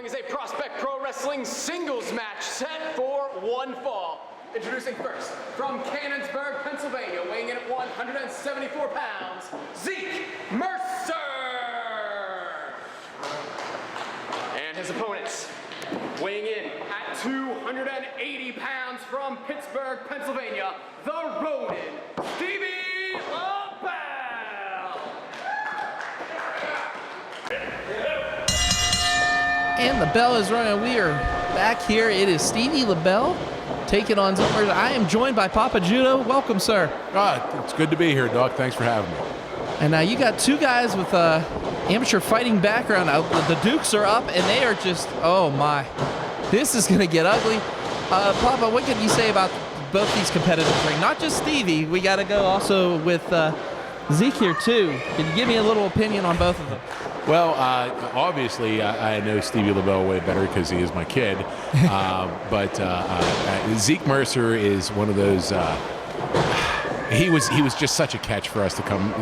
Is a Prospect Pro Wrestling singles match set for 1 fall. Introducing first, from Cannonsburg, Pennsylvania, weighing in at 174 pounds, Zeke Mercer! And his opponents, weighing in at 280 pounds from Pittsburgh, Pennsylvania, the Rodent, Stevie Lebell! And the bell is rung. We are back here. It is Stevie Lebell taking on Zeke Mercer. I am joined by Papa Judo. Welcome, sir. It's good to be here, Doc. Thanks for having me. And now you got 2 guys with amateur fighting background. The Dukes are up, and they are just, oh my. This is going to get ugly. Papa, what can you say about both these competitors? Not just Stevie. We got to go also with Zeke here, too. Can you give me a little opinion on both of them? Well, obviously, I know Stevie Lebell way better because he is my kid. But Zeke Mercer is one of those. He was just such a catch for us to come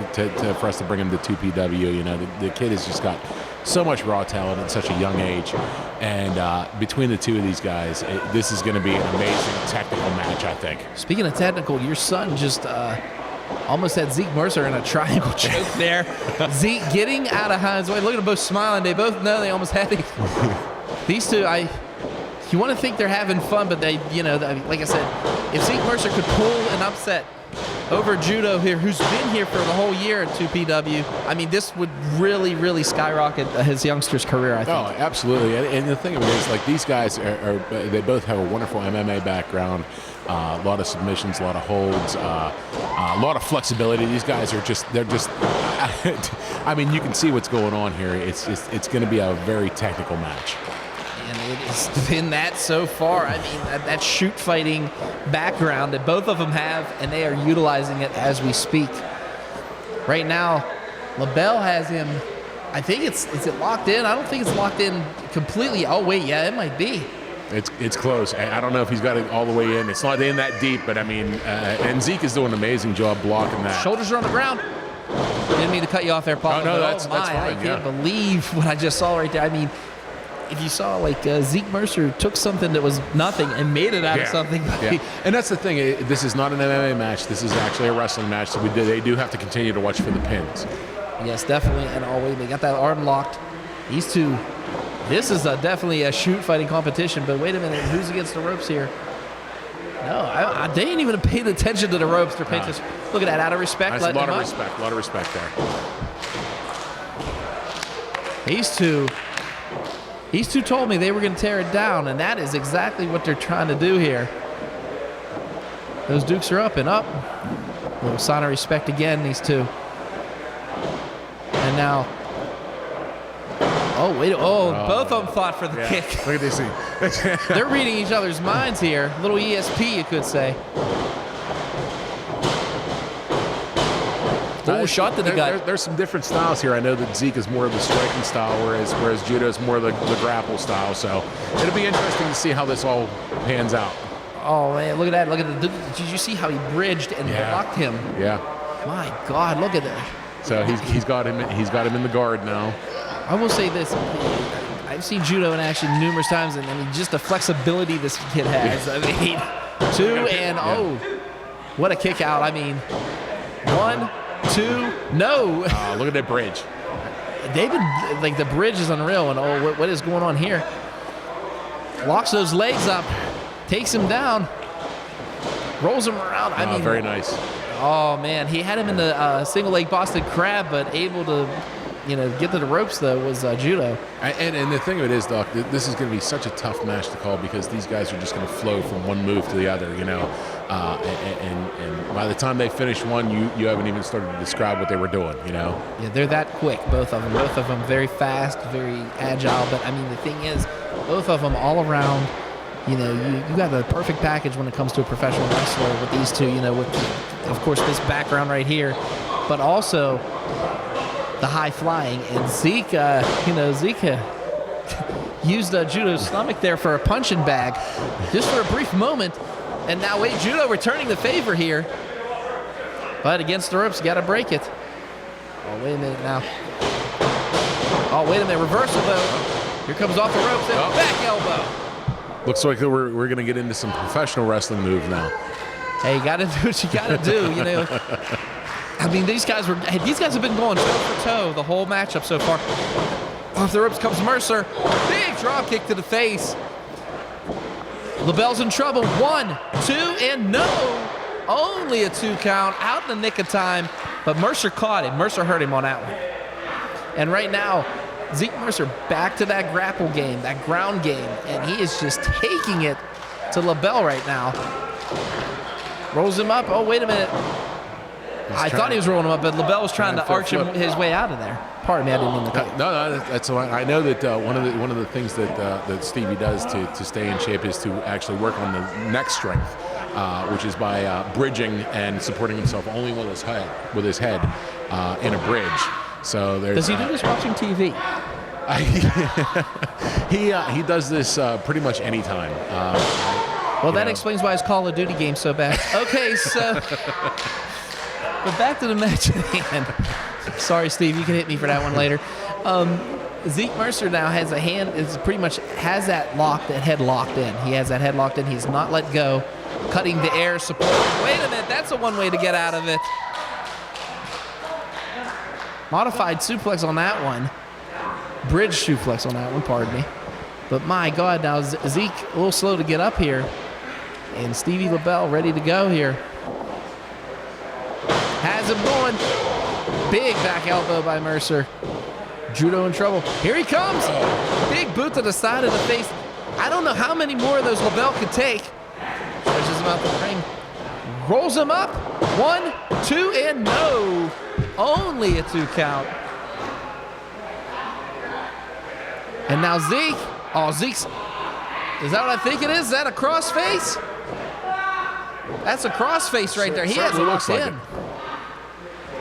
for us to bring him to 2PW. You know, the kid has just got so much raw talent at such a young age, and between the two of these guys, this is going to be an amazing technical match, I think. Speaking of technical, your son just almost had Zeke Mercer in a triangle choke there. Zeke getting out of Hines' way. Look at them both smiling. They both know they almost had it. These two, you want to think they're having fun, but they, you know, like I said, if Zeke Mercer could pull an upset over Judo here, who's been here for the whole year at 2PW, I mean, this would really, really skyrocket his youngster's career, I think. Oh, absolutely. And the thing of it is, like, these guys they both have a wonderful MMA background, a lot of submissions, a lot of holds, a lot of flexibility. These guys are they're just, I mean, you can see what's going on here. It's going to be a very technical match. And it has been that so far. I mean, that shoot fighting background that both of them have, and they are utilizing it as we speak. Right now, Lebell has him I think is it locked in? I don't think it's locked in completely. Oh wait, yeah, it might be. It's close. I don't know if he's got it all the way in. It's not in that deep, but I mean, and Zeke is doing an amazing job blocking that. Shoulders are on the ground. Didn't mean to cut you off there, Paul. Oh, no, that's fine. I can't believe what I just saw right there. I mean, if you saw like Zeke Mercer took something that was nothing and made it out of something. Yeah. And that's the thing. This is not an MMA match. This is actually a wrestling match. So they do have to continue to watch for the pins. Yes, definitely. And they got that arm locked. These two. This is definitely a shoot fighting competition. But wait a minute, who's against the ropes here? No, they ain't even paying attention to the ropes. They're paying just look at that, out of respect. That's a lot of respect there. These two told me they were going to tear it down, and that is exactly what they're trying to do here. Those Dukes are up and up. A little sign of respect again, these two. And now, both of them fought for the kick. Look at this thing. They're reading each other's minds here. A little ESP, you could say. Oh, shot to the gut. There's some different styles here. I know that Zeke is more of the striking style, whereas Judo is more of the grapple style. So it'll be interesting to see how this all pans out. Oh man, look at that! Did you see how he bridged and blocked him? Yeah. My God, look at that. So he's got him in the guard now. I will say this: I've seen Judo in action numerous times, and I mean just the flexibility this kid has. I mean, what a kick out! I mean, 1, 2, no. Look at that bridge. They've been like the bridge is unreal, and what is going on here? Locks those legs up, takes him down, rolls him around. I mean, very nice. Oh man, he had him in the single leg Boston Crab, but able to, get to the ropes though was Judo. And the thing of it is, Doc, this is going to be such a tough match to call because these guys are just going to flow from one move to the other, and by the time they finish one, you haven't even started to describe what they were doing, Yeah, they're that quick, both of them. Both of them very fast, very agile. But I mean, the thing is, both of them all around. You got the perfect package when it comes to a professional wrestler with these two. With of course this background right here, but also the high flying. And Zeke, Zeke used Judo's stomach there for a punching bag, just for a brief moment. And now Judo returning the favor here, but against the ropes, you got to break it. Oh wait a minute now. Oh wait a minute, reversal though. Here comes off the ropes and back elbow. Looks like we're going to get into some professional wrestling moves now. Hey, you got to do what you got to do, I mean, these guys have been going toe for toe the whole matchup so far. Off the ropes comes Mercer. Big drop kick to the face. Lebell's in trouble. 1, 2, and no. Only a 2 count out in the nick of time. But Mercer caught him. Mercer hurt him on that one. And right now, Zeke Mercer back to that grapple game, that ground game, and he is just taking it to Lebell right now. Rolls him up. Oh, wait a minute. I thought he was rolling him up, but Lebell was trying to arch his way out of there. Pardon me, I didn't mean to cut you. No, that's all right. I know that one of the things that Stevie does to stay in shape is to actually work on the neck strength, which is by bridging and supporting himself only with his head in a bridge. So does he do this watching TV? He does this pretty much anytime. Well, that explains why his Call of Duty game's so bad. Okay, so but back to the match at hand. Sorry, Steve, you can hit me for that one later. Zeke Mercer now has a hand, has that head locked in. He has that head locked in. He's not let go. Cutting the air support. Wait a minute, that's one way to get out of it. Modified suplex on that one. Bridge suplex on that one, pardon me. But my God, now Zeke a little slow to get up here. And Stevie Lebell ready to go here. Has him going. Big back elbow by Mercer. Judo in trouble. Here he comes. Big boot to the side of the face. I don't know how many more of those Lebell could take. Stretches him out the ring. Rolls him up. 1, 2, and no. Only a 2 count. And now Zeke. Oh, Zeke's. Is that what I think it is? Is that a crossface? That's a crossface right there. He has it locked in.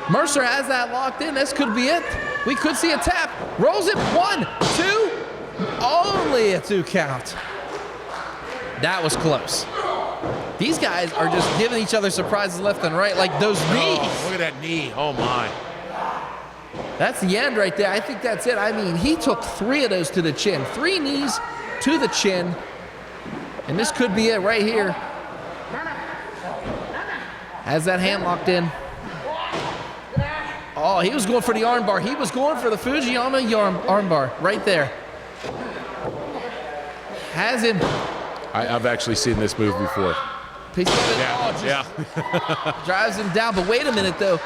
Mercer has that locked in. This could be it. We could see a tap. Rolls it. 1, 2. Only a 2 count. That was close. These guys are just giving each other surprises left and right, like those knees. Oh, look at that knee. Oh, my. That's the end right there. I think that's it. I mean, he took 3 of those to the chin. 3 knees to the chin. And this could be it right here. Has that hand locked in. Oh, he was going for the armbar. He was going for the Fujiyama armbar right there. Has him. I've actually seen this move before. Yeah. Drives him down. But wait a minute, though.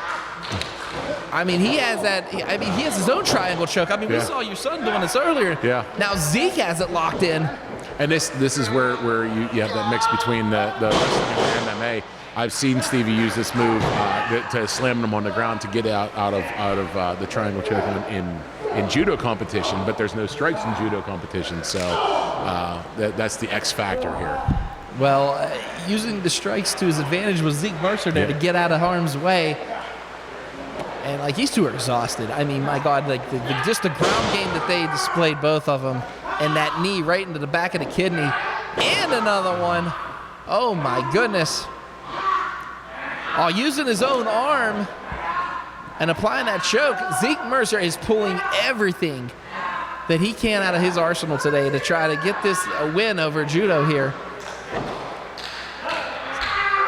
I mean, he has that. I mean, he has his own triangle choke. I mean, we saw your son doing this earlier. Yeah. Now Zeke has it locked in. And this is where you have that mix between the wrestling and MMA. I've seen Stevie use this move to slam him on the ground to get out of the triangle choke in judo competition, but there's no strikes in judo competition, so that's the X factor here. Well, using the strikes to his advantage was Zeke Mercer there to get out of harm's way. And like these two are exhausted. I mean, my God, like just the ground game that they displayed, both of them, and that knee right into the back of the kidney, and another one. Oh my goodness. Oh, using his own arm and applying that choke, Zeke Mercer is pulling everything that he can out of his arsenal today to try to get this a win over judo here.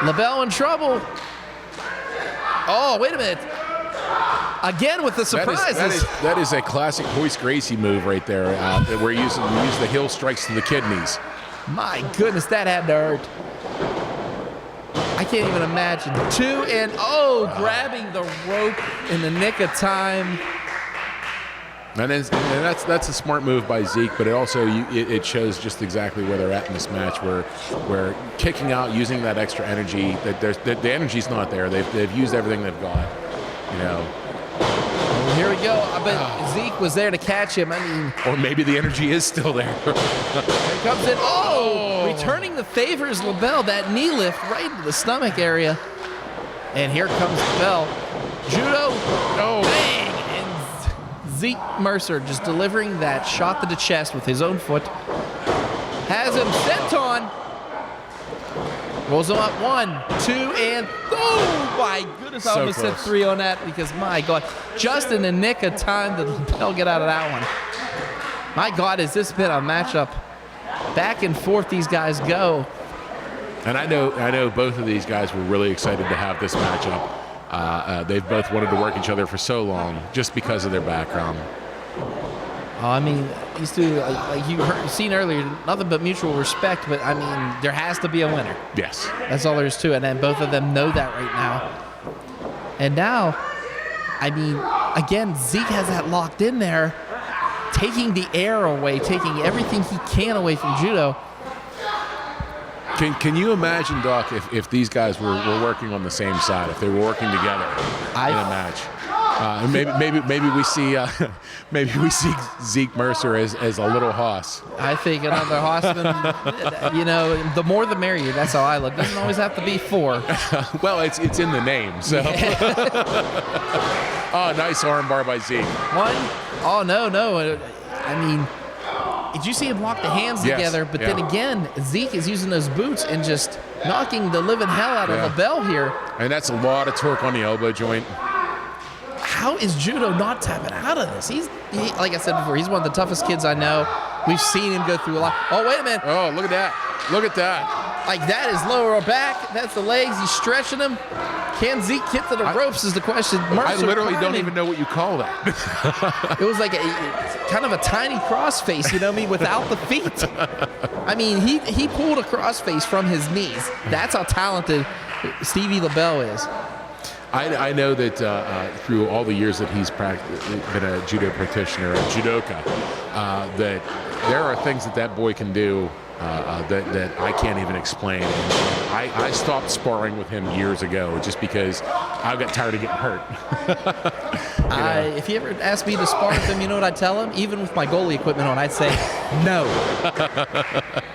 Lebell in trouble. Oh, wait a minute. Again with the surprises. That is a classic Hoist Gracie move right there, where you use the heel strikes to the kidneys. My goodness, that had to hurt. I can't even imagine. 2 and grabbing the rope in the nick of time. And that's a smart move by Zeke, but it also it shows just exactly where they're at in this match, where kicking out, using that extra energy, that the energy's not there. They've used everything they've got, you know. Well, here we go. I bet Zeke was there to catch him. I mean, or maybe the energy is still there. Here comes it. Returning the favor is Lebell. That knee lift right into the stomach area. And here comes Lebell. Judo. Bang! And Zeke Mercer just delivering that shot to the chest with his own foot. Has him senton. Rolls him up 1, 2, and oh my goodness! I almost said 3 on that because my God, just in the nick of time did Lebell get out of that one. My God, has this been a matchup? Back and forth these guys go. And I know both of these guys were really excited to have this matchup. They've both wanted to work each other for so long just because of their background. I mean, these two, like you seen earlier, nothing but mutual respect, but I mean, there has to be a winner. Yes. That's all there is to it, and both of them know that right now. And now, I mean, again, Zeke has that locked in there, taking the air away, taking everything he can away from judo. Can you imagine, Doc, if these guys were working on the same side, if they were working together in a match? Maybe we see Zeke Mercer as a little hoss. I think another hossman. You know, the more the merrier. That's how I look. Doesn't always have to be 4. Well, it's in the name. So. Oh, nice armbar by Zeke. 1. Oh no. I mean, did you see him lock the hands together? But then again, Zeke is using those boots and just knocking the living hell out of Lebell here. And that's a lot of torque on the elbow joint. How is judo not tapping out of this? He, like I said before, he's one of the toughest kids I know. We've seen him go through a lot. Oh, wait a minute. Oh, look at that. Look at that. Like that is lower back. That's the legs. He's stretching them. Can Zeke get to the ropes is the question. I literally don't even know what you call that. It was like kind of a tiny crossface, you know what I mean, without the feet. I mean, he pulled a crossface from his knees. That's how talented Stevie Lebell is. I know that through all the years that he's been a judo practitioner, a judoka, that there are things that boy can do that I can't even explain. I stopped sparring with him years ago just because I got tired of getting hurt. If he ever asked me to spar with him, you know what I'd tell him? Even with my goalie equipment on, I'd say no.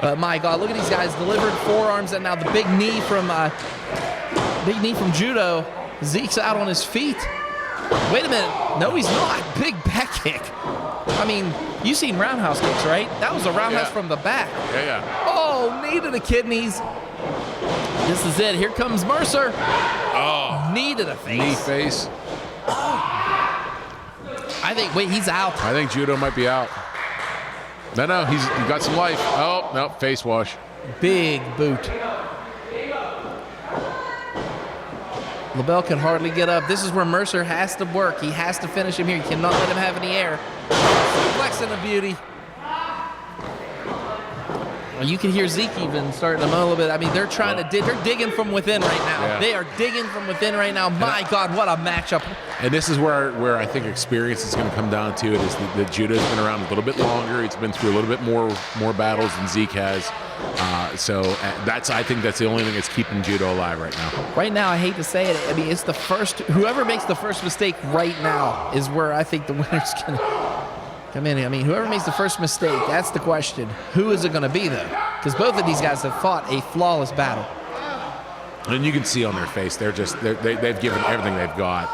But my God, look at these guys delivered forearms, and now the big knee from judo. Zeke's out on his feet. Wait a minute. No, he's not. Big back kick. I mean, you've seen roundhouse kicks, right? That was a roundhouse from the back. Yeah. Oh, knee to the kidneys. This is it. Here comes Mercer. Oh. Knee to the face. Knee face. I think, wait, he's out. I think Judo might be out. No, he got some life. Oh, no, face wash. Big boot. Lebell can hardly get up. This is where Mercer has to work. He has to finish him here. He cannot let him have any air. Flexing the beauty. You can hear Zeke even starting to moan a little bit. I mean, they're trying to they're digging from within right now. Yeah. They are digging from within right now. My God, what a matchup. And this is where I think experience is going to come down to it. Is that Judo's been around a little bit longer. He's been through a little bit more battles than Zeke has. So I think that's the only thing that's keeping Judo alive right now. Right now, I hate to say it. I mean, it's the first. Whoever makes the first mistake right now is where I think the winner's going to come in. I mean, whoever makes the first mistake, that's the question. Who is it going to be, though? Because both of these guys have fought a flawless battle. And you can see on their face, they've given everything they've got,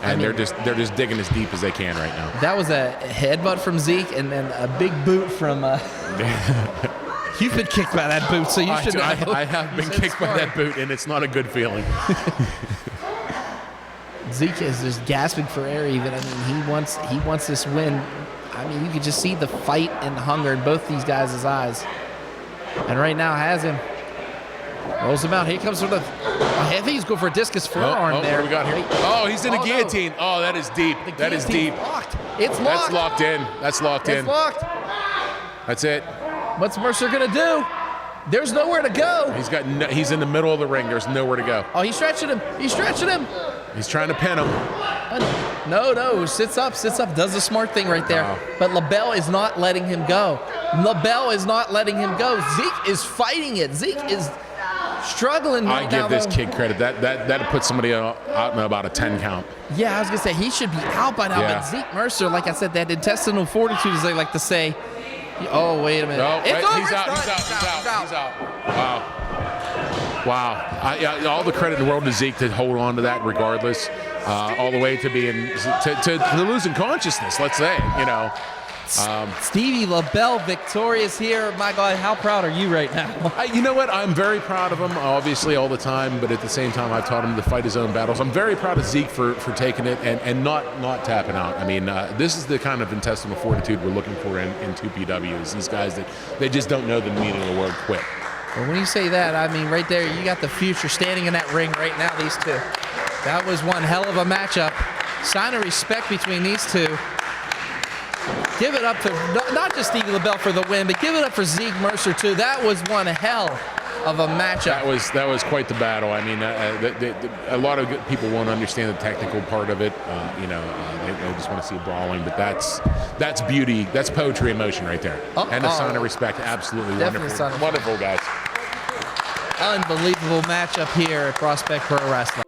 and they're just digging as deep as they can right now. That was a headbutt from Zeke, and then a big boot from. You've been kicked by that boot, so you should know. I have been kicked by that boot, and it's not a good feeling. Zeke is just gasping for air. Even, I mean, he wants this win. I mean, you could just see the fight and hunger in both these guys' eyes. And right now has him. Rolls him out. Here comes for the. I think he's going for a discus forearm there. What do we got here? Oh, he's in a guillotine. No. Oh, that is deep. That is deep. Locked. It's locked. That's locked in. That's locked in. It's locked. That's it. What's Mercer gonna do? There's nowhere to go. He's in the middle of the ring. There's nowhere to go. Oh, he's stretching him. He's stretching him. He's trying to pin him. No, sits up, does the smart thing right there. Oh. But Lebell is not letting him go. Lebell is not letting him go. Zeke is fighting it. Zeke is struggling right now. I give this kid credit. That'll put somebody out in about a 10 count. Yeah, I was gonna say he should be out by now. Yeah. But Zeke Mercer, like I said, that intestinal fortitude, as they like to say. Oh, wait a minute. No, it's over. He's out. Wow. All the credit in the world to Zeke to hold on to that regardless. All the way to being to losing consciousness, let's say, you know. Stevie Lebell victorious here. My God, how proud are you right now? You know what? I'm very proud of him, obviously, all the time, but at the same time, I've taught him to fight his own battles. I'm very proud of Zeke for taking it and not tapping out. I mean, this is the kind of intestinal fortitude we're looking for in 2PWs. These guys that they just don't know the meaning of the word quit. Well, when you say that, I mean, right there, you got the future standing in that ring right now, these two. That was one hell of a matchup. Sign of respect between these two. Give it up to not just Stevie Lebell for the win, but give it up for Zeke Mercer too. That was one hell of a matchup. That was quite the battle. I mean, a lot of people won't understand the technical part of it. They just want to see brawling, but that's beauty. That's poetry in motion right there. And a sign of respect. Absolutely wonderful. Wonderful, guys. Unbelievable matchup here at Prospect Pro Wrestling.